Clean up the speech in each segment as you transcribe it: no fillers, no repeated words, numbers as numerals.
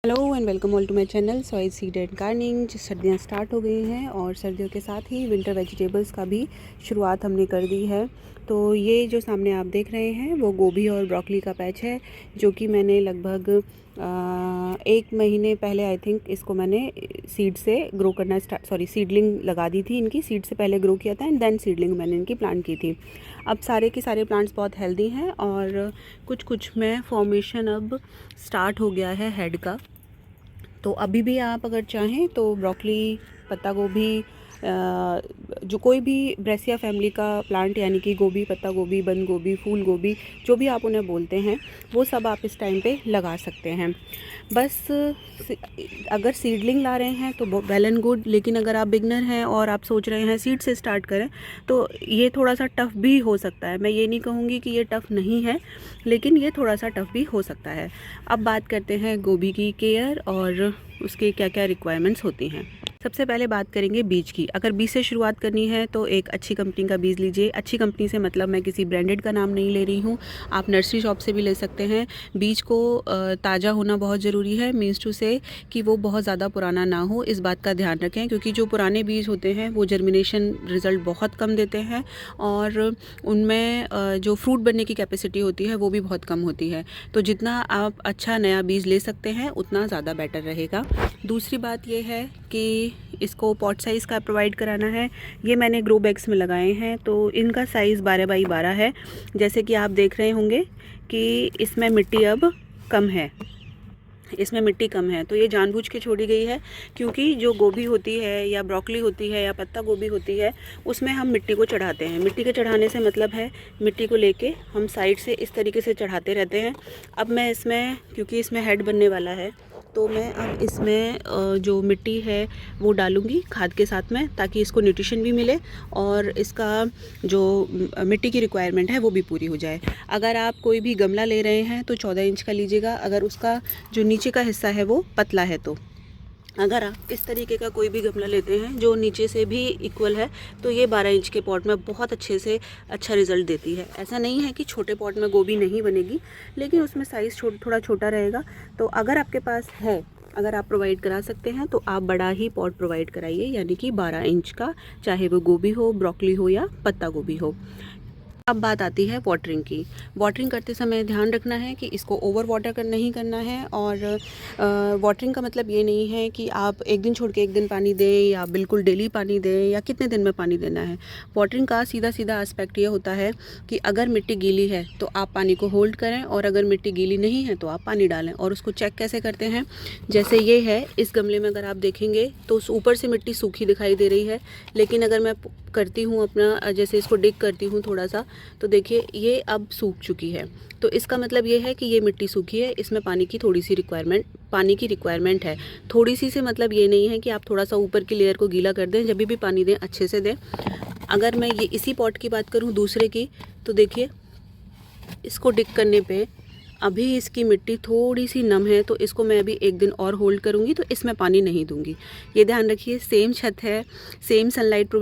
Hello and welcome all to my channel soil seed and gardening. सर्दियाँ start हो गई हैं और सर्दियों के साथ ही विंटर वेजिटेबल्स का भी शुरुआत हमने कर दी है। तो ये जो सामने आप देख रहे हैं वो गोभी और ब्रोकली का पैच है, जो कि मैंने लगभग 1 महीने पहले आई थिंक इसको मैंने सीड से ग्रो करना सीडलिंग लगा दी थी। इनकी सीड से पहले ग्रो किया था एंड देन सीडलिंग मैंने इनकी प्लांट की थी। अब सारे के सारे प्लांट्स बहुत हेल्दी हैं और कुछ में फॉर्मेशन अब स्टार्ट हो गया है हेड का। तो अभी भी आप अगर चाहें तो ब्रोकली, पत्ता गोभी, जो कोई भी ब्रेसिया फैमिली का प्लांट यानी कि गोभी, पत्ता गोभी, बंद गोभी, फूल गोभी, जो भी आप उन्हें बोलते हैं, वो सब आप इस टाइम पे लगा सकते हैं। बस अगर सीडलिंग ला रहे हैं तो वेल एंड गुड, लेकिन अगर आप बिगनर हैं और आप सोच रहे हैं सीड से स्टार्ट करें तो ये थोड़ा सा टफ़ भी हो सकता है। मैं ये नहीं कहूँगी कि ये टफ़ नहीं है, लेकिन ये थोड़ा सा टफ़ भी हो सकता है। अब बात करते हैं गोभी की केयर और उसके क्या क्या रिक्वायरमेंट्स होती हैं। सबसे पहले बात करेंगे बीज की। अगर बीज से शुरुआत करनी है तो एक अच्छी कंपनी का बीज लीजिए। अच्छी कंपनी से मतलब मैं किसी ब्रांडेड का नाम नहीं ले रही हूँ, आप नर्सरी शॉप से भी ले सकते हैं। बीज को ताज़ा होना बहुत ज़रूरी है, मीन्स टू से कि वो बहुत ज़्यादा पुराना ना हो, इस बात का ध्यान रखें, क्योंकि जो पुराने बीज होते हैं वो जर्मिनेशन रिज़ल्ट बहुत कम देते हैं और उनमें जो फ्रूट बनने की कैपेसिटी होती है वो भी बहुत कम होती है। तो जितना आप अच्छा नया बीज ले सकते हैं उतना ज़्यादा बेटर रहेगा। दूसरी बात ये है कि इसको पॉट साइज़ का प्रोवाइड कराना है। ये मैंने ग्रो बैग्स में लगाए हैं, तो इनका साइज़ 12x12 है। जैसे कि आप देख रहे होंगे कि इसमें मिट्टी अब कम है, इसमें मिट्टी कम है, तो ये जानबूझ के छोड़ी गई है, क्योंकि जो गोभी होती है या ब्रोकली होती है या पत्ता गोभी होती है उसमें हम मिट्टी को चढ़ाते हैं। मिट्टी के चढ़ाने से मतलब है मिट्टी को लेके हम साइड से इस तरीके से चढ़ाते रहते हैं। अब मैं इसमें, क्योंकि इसमें हेड बनने वाला है, तो मैं अब इसमें जो मिट्टी है वो डालूँगी खाद के साथ में, ताकि इसको न्यूट्रिशन भी मिले और इसका जो मिट्टी की रिक्वायरमेंट है वो भी पूरी हो जाए। अगर आप कोई भी गमला ले रहे हैं तो 14 इंच का लीजिएगा, अगर उसका जो नीचे का हिस्सा है वो पतला है तो। अगर आप इस तरीके का कोई भी गमला लेते हैं जो नीचे से भी इक्वल है तो ये 12 इंच के पॉट में बहुत अच्छे से अच्छा रिज़ल्ट देती है। ऐसा नहीं है कि छोटे पॉट में गोभी नहीं बनेगी, लेकिन उसमें साइज़ थोड़ा छोटा रहेगा। तो अगर आपके पास है, अगर आप प्रोवाइड करा सकते हैं तो आप बड़ा ही पॉट प्रोवाइड कराइए, यानी कि 12 इंच का, चाहे वो गोभी हो, ब्रोकली हो या पत्ता गोभी हो। अब बात आती है वाटरिंग की। वाटरिंग करते समय ध्यान रखना है कि इसको ओवर वाटर नहीं करना है। और वाटरिंग का मतलब ये नहीं है कि आप एक दिन छोड़ के एक दिन पानी दें या बिल्कुल डेली पानी दें या कितने दिन में पानी देना है। वाटरिंग का सीधा सीधा एस्पेक्ट ये होता है कि अगर मिट्टी गीली है तो आप पानी को होल्ड करें, और अगर मिट्टी गीली नहीं है तो आप पानी डालें। और उसको चेक कैसे करते हैं, जैसे ये है, इस गमले में अगर आप देखेंगे तो ऊपर से मिट्टी सूखी दिखाई दे रही है, लेकिन अगर मैं करती हूँ अपना, जैसे इसको डिग करती हूँ थोड़ा सा, तो देखिए ये अब सूख चुकी है। तो इसका मतलब ये है कि ये मिट्टी सूखी है, इसमें पानी की रिक्वायरमेंट है। थोड़ी सी से मतलब ये नहीं है कि आप थोड़ा सा ऊपर की लेयर को गीला कर दें। जब भी पानी दें अच्छे से दें। अगर मैं ये इसी पॉट की बात करूँ दूसरे की, तो देखिए इसको डिग करने पे अभी इसकी मिट्टी थोड़ी सी नम है, तो इसको मैं अभी एक दिन और होल्ड करूँगी, तो इसमें पानी नहीं दूंगी। ये ध्यान रखिए, सेम छत है, सेम सनलाइट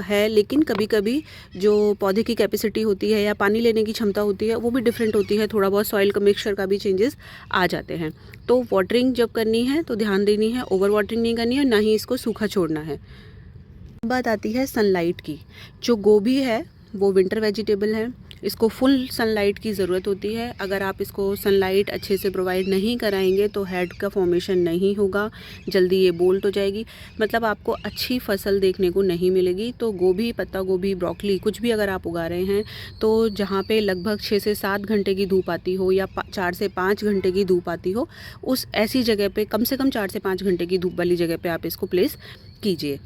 है, लेकिन कभी कभी जो पौधे की कैपेसिटी होती है या पानी लेने की क्षमता होती है वो भी डिफरेंट होती है। थोड़ा बहुत सॉइल का मिक्सचर का भी चेंजेस आ जाते हैं। तो वाटरिंग जब करनी है तो ध्यान देनी है, ओवर वाटरिंग नहीं करनी है, ना ही इसको सूखा छोड़ना है। बात आती है सनलाइट की। जो गोभी है वो विंटर वेजिटेबल है, इसको फुल सनलाइट की ज़रूरत होती है। अगर आप इसको सनलाइट अच्छे से प्रोवाइड नहीं कराएंगे तो हेड का फॉर्मेशन नहीं होगा, जल्दी ये बोल्ट हो जाएगी, मतलब आपको अच्छी फसल देखने को नहीं मिलेगी। तो गोभी, पत्ता गोभी, ब्रोकली कुछ भी अगर आप उगा रहे हैं तो जहाँ पे लगभग 6 से 7 घंटे की धूप आती हो या 4 से 5 घंटे की धूप आती हो, उस ऐसी जगह पे कम से कम 4 से 5 घंटे की धूप वाली जगह पे आप इसको प्लेस कीजिए।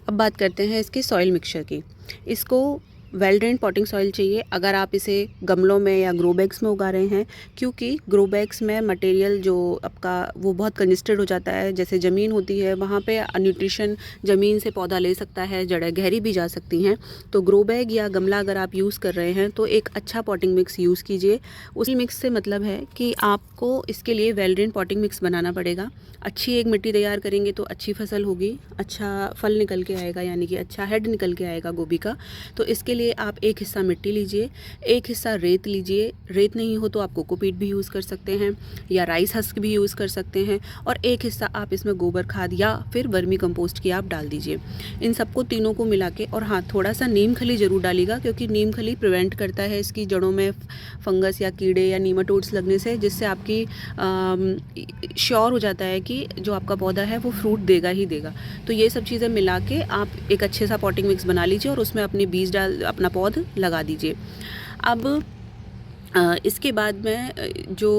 अब बात करते हैं इसके सॉइल मिक्सचर की। इसको वेल ड्रेन्ड पॉटिंग सॉइल चाहिए अगर आप इसे गमलों में या ग्रो बैग्स में उगा रहे हैं, क्योंकि ग्रो बैग्स में मटेरियल जो आपका वो बहुत कंजेस्टेड हो जाता है। जैसे ज़मीन होती है वहाँ पे न्यूट्रिशन ज़मीन से पौधा ले सकता है, जड़ें गहरी भी जा सकती हैं। तो ग्रो बैग या गमला अगर आप यूज़ कर रहे हैं तो एक अच्छा पॉटिंग मिक्स यूज़ कीजिए। उसी मिक्स से मतलब है कि आपको इसके लिए वेल ड्रेन्ड पॉटिंग मिक्स बनाना पड़ेगा। अच्छी एक मिट्टी तैयार करेंगे तो अच्छी फसल होगी, अच्छा फल निकल के आएगा, यानी कि अच्छा हेड निकल के आएगा गोभी का। तो इसके लिए लिए आप एक हिस्सा मिट्टी लीजिए, एक हिस्सा रेत लीजिए, रेत नहीं हो तो आप कोकोपीट भी यूज़ कर सकते हैं या राइस हस्क भी यूज़ कर सकते हैं, और एक हिस्सा आप इसमें गोबर खाद या फिर वर्मी कंपोस्ट की आप डाल दीजिए। इन सबको तीनों को मिला के, और हाँ, थोड़ा सा नीम खली ज़रूर डालिएगा, क्योंकि नीम खली प्रिवेंट करता है इसकी जड़ों में फंगस या कीड़े या नीमाटोड्स लगने से, जिससे आपकी श्योर हो जाता है कि जो आपका पौधा है वो फ्रूट देगा ही देगा। तो ये सब चीज़ें मिला के आप एक अच्छे सा पॉटिंग मिक्स बना लीजिए और उसमें अपने बीज डाल, अपना पौध लगा दीजिए। अब इसके बाद में जो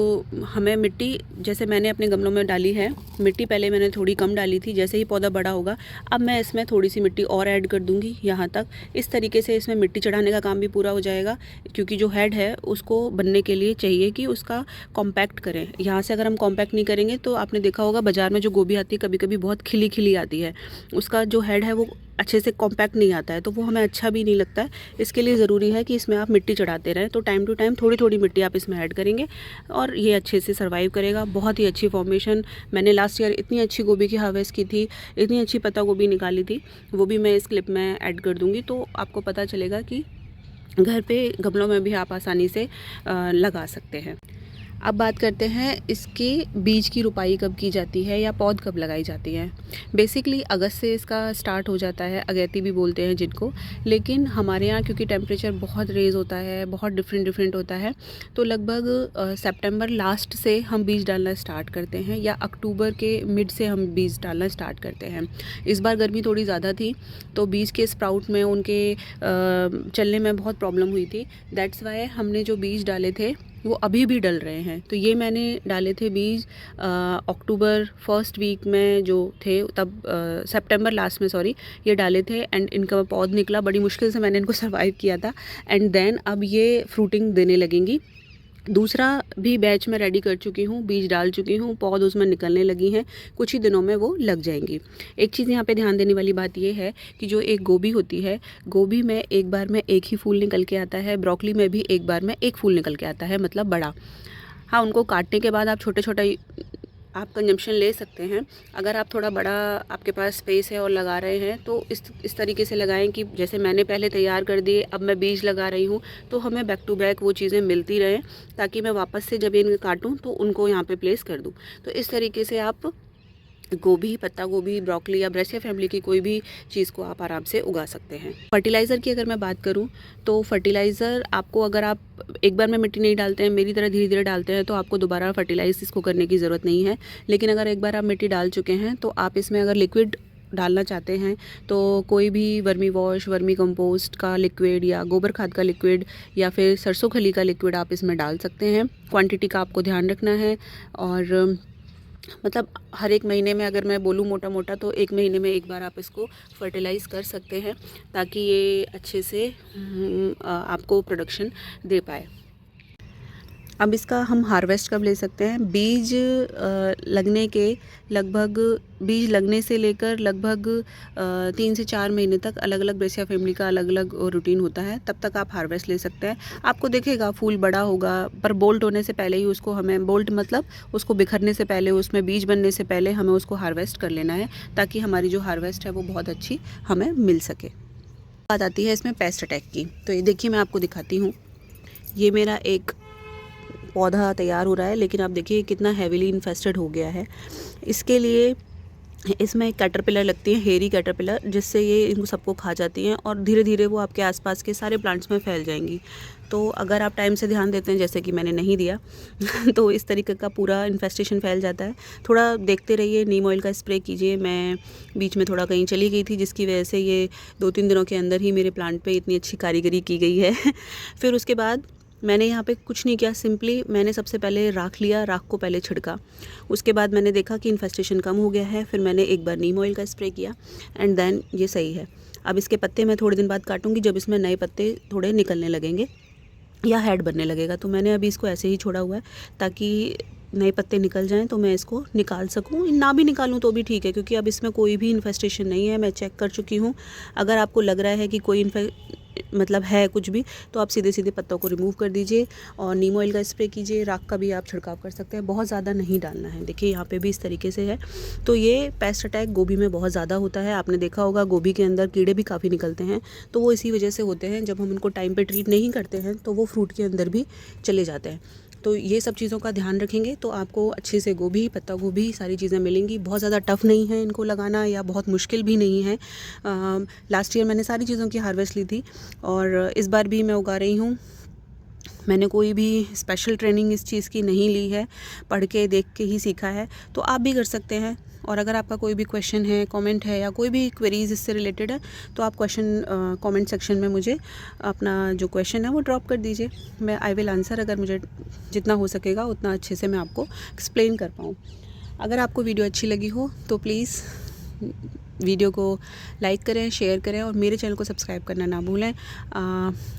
हमें मिट्टी, जैसे मैंने अपने गमलों में डाली है मिट्टी, पहले मैंने थोड़ी कम डाली थी, जैसे ही पौधा बड़ा होगा अब मैं इसमें थोड़ी सी मिट्टी और ऐड कर दूंगी यहाँ तक। इस तरीके से इसमें मिट्टी चढ़ाने का काम भी पूरा हो जाएगा, क्योंकि जो हेड है उसको बनने के लिए चाहिए कि उसका कॉम्पैक्ट करें। यहाँ से अगर हम कॉम्पैक्ट नहीं करेंगे तो आपने देखा होगा बाज़ार में जो गोभी आती है कभी कभी बहुत खिली खिली आती है, उसका जो हेड है वो अच्छे से कॉम्पैक्ट नहीं आता है, तो वो हमें अच्छा भी नहीं लगता है। इसके लिए ज़रूरी है कि इसमें आप मिट्टी चढ़ाते रहें, तो टाइम टू टाइम थोड़ी थोड़ी मिट्टी आप इसमें ऐड करेंगे और ये अच्छे से सर्वाइव करेगा। बहुत ही अच्छी फॉर्मेशन, मैंने लास्ट ईयर इतनी अच्छी गोभी की हार्वेस्ट की थी, इतनी अच्छी पत्ता गोभी निकाली थी, वो भी मैं इस क्लिप में ऐड कर दूँगी, तो आपको पता चलेगा कि घर पे गमलों में भी आप आसानी से लगा सकते हैं। अब बात करते हैं इसके बीज की रुपाई कब की जाती है या पौध कब लगाई जाती है। बेसिकली अगस्त से इसका स्टार्ट हो जाता है, अगैती भी बोलते हैं जिनको, लेकिन हमारे यहाँ क्योंकि टेम्परेचर बहुत रेज होता है, बहुत डिफरेंट होता है, तो लगभग सितंबर लास्ट से हम बीज डालना स्टार्ट करते हैं या अक्टूबर के मिड से हम बीज डालना स्टार्ट करते हैं। इस बार गर्मी थोड़ी ज़्यादा थी तो बीज के स्प्राउट में उनके चलने में बहुत प्रॉब्लम हुई थी, दैट्स वाई हमने जो बीज डाले थे वो अभी भी डल रहे हैं। तो ये मैंने डाले थे बीज अक्टूबर फर्स्ट वीक में जो थे, तब सितंबर लास्ट में सॉरी, ये डाले थे एंड इनका पौध निकला, बड़ी मुश्किल से मैंने इनको सर्वाइव किया था एंड देन अब ये फ्रूटिंग देने लगेंगी। दूसरा भी बैच में रेडी कर चुकी हूँ, बीज डाल चुकी हूँ, पौध उसमें निकलने लगी हैं, कुछ ही दिनों में वो लग जाएंगी। एक चीज़ यहाँ पे ध्यान देने वाली बात ये है कि जो एक गोभी होती है, गोभी में एक बार में एक ही फूल निकल के आता है, ब्रोकली में भी एक बार में एक फूल निकल के आता है, मतलब बड़ा। हाँ, उनको काटने के बाद आप छोटे छोटे आप कंजम्पशन ले सकते हैं। अगर आप थोड़ा बड़ा आपके पास स्पेस है और लगा रहे हैं तो इस तरीके से लगाएं कि जैसे मैंने पहले तैयार कर दिए, अब मैं बीज लगा रही हूँ, तो हमें बैक टू बैक वो चीज़ें मिलती रहें, ताकि मैं वापस से जब इनको काटूँ तो उनको यहाँ पे प्लेस कर दूँ। तो इस तरीके से आप गोभी, पत्ता गोभी, ब्रोकली या ब्रेसिया फैमिली की कोई भी चीज़ को आप आराम से उगा सकते हैं। फर्टिलाइज़र की अगर मैं बात करूं तो फर्टिलाइज़र आपको, अगर आप एक बार में मिट्टी नहीं डालते हैं, मेरी तरह धीरे धीरे डालते हैं, तो आपको दोबारा फर्टिलाइज इसको करने की ज़रूरत नहीं है। लेकिन अगर एक बार आप मिट्टी डाल चुके हैं तो आप इसमें अगर लिक्विड डालना चाहते हैं तो कोई भी वर्मी वॉश, वर्मी कंपोस्ट का लिक्विड या गोबर खाद का लिक्विड या फिर सरसों खली का लिक्विड आप इसमें डाल सकते हैं। क्वांटिटी का आपको ध्यान रखना है, और मतलब हर एक महीने में, अगर मैं बोलूँ मोटा मोटा, तो एक महीने में एक बार आप इसको फर्टिलाइज़ कर सकते हैं, ताकि ये अच्छे से आपको प्रोडक्शन दे पाए। अब इसका हम हार्वेस्ट कब ले सकते हैं? बीज लगने के लगभग, बीज लगने से लेकर लगभग 3 से 4 महीने तक अलग अलग ब्रेसिया फैमिली का अलग अलग रूटीन होता है, तब तक आप हार्वेस्ट ले सकते हैं। आपको दिखेगा फूल बड़ा होगा, पर बोल्ट होने से पहले ही उसको हमें, बोल्ट मतलब उसको बिखरने से पहले, उसमें बीज बनने से पहले हमें उसको हार्वेस्ट कर लेना है, ताकि हमारी जो हार्वेस्ट है वो बहुत अच्छी हमें मिल सके। बात आती है इसमें पेस्ट अटैक की, तो ये देखिए मैं आपको दिखाती हूँ। ये मेरा एक पौधा तैयार हो रहा है, लेकिन आप देखिए कितना हैवीली इन्फेस्टेड हो गया है। इसके लिए इसमें एक कैटरपिलर लगती है, हेरी कैटरपिलर, जिससे ये इनको सबको खा जाती हैं और धीरे धीरे वो आपके आसपास के सारे प्लांट्स में फैल जाएंगी। तो अगर आप टाइम से ध्यान देते हैं, जैसे कि मैंने नहीं दिया तो इस तरीके का पूरा इन्फेस्टेशन फैल जाता है। थोड़ा देखते रहिए, नीम ऑयल का स्प्रे कीजिए। मैं बीच में थोड़ा कहीं चली गई थी, जिसकी वजह से ये 2-3 दिनों के अंदर ही मेरे प्लांट पे इतनी अच्छी कारीगरी की गई है। फिर उसके बाद मैंने यहाँ पे कुछ नहीं किया, सिंपली मैंने सबसे पहले राख लिया, राख को पहले छिड़का। उसके बाद मैंने देखा कि इन्फेस्टेशन कम हो गया है, फिर मैंने एक बार नीम ऑयल का स्प्रे किया एंड देन ये सही है। अब इसके पत्ते मैं थोड़े दिन बाद काटूंगी, जब इसमें नए पत्ते थोड़े निकलने लगेंगे या हेड बनने लगेगा। तो मैंने अभी इसको ऐसे ही छोड़ा हुआ है, ताकि नए पत्ते निकल जाएं तो मैं इसको निकाल सकूं। ना भी निकालूं तो भी ठीक है, क्योंकि अब इसमें कोई भी इन्फेस्टेशन नहीं है। मैं चेक कर चुकी हूं। अगर आपको लग रहा है कि कोई मतलब है कुछ भी, तो आप सीधे सीधे पत्तों को रिमूव कर दीजिए और नीम ऑयल का स्प्रे कीजिए। राख का भी आप छिड़काव कर सकते हैं, बहुत ज़्यादा नहीं डालना है। देखिए यहाँ पे भी इस तरीके से है। तो ये पेस्ट अटैक गोभी में बहुत ज़्यादा होता है। आपने देखा होगा गोभी के अंदर कीड़े भी काफ़ी निकलते हैं, तो वो इसी वजह से होते हैं। जब हम उनको टाइम पे ट्रीट नहीं करते हैं तो वो फ्रूट के अंदर भी चले जाते हैं। तो ये सब चीज़ों का ध्यान रखेंगे तो आपको अच्छे से गोभी, पत्ता गोभी सारी चीज़ें मिलेंगी। बहुत ज़्यादा टफ़ नहीं है इनको लगाना या बहुत मुश्किल भी नहीं है। लास्ट ईयर मैंने सारी चीज़ों की हार्वेस्ट ली थी और इस बार भी मैं उगा रही हूँ। मैंने कोई भी स्पेशल ट्रेनिंग इस चीज़ की नहीं ली है, पढ़ के देख के ही सीखा है। तो आप भी कर सकते हैं। और अगर आपका कोई भी क्वेश्चन है, कमेंट है या कोई भी क्वेरीज इससे रिलेटेड है तो आप क्वेश्चन कमेंट सेक्शन में मुझे अपना जो क्वेश्चन है वो ड्रॉप कर दीजिए। मैं आई विल आंसर, अगर मुझे जितना हो सकेगा उतना अच्छे से मैं आपको एक्सप्लेन कर पाऊँ। अगर आपको वीडियो अच्छी लगी हो तो प्लीज़ वीडियो को लाइक करें, शेयर करें और मेरे चैनल को सब्सक्राइब करना ना भूलें।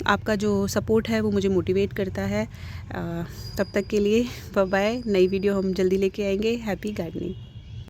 आपका जो सपोर्ट है वो मुझे मोटिवेट करता है। तब तक के लिए बाय बाय। नई वीडियो हम जल्दी लेके आएंगे। Happy gardening.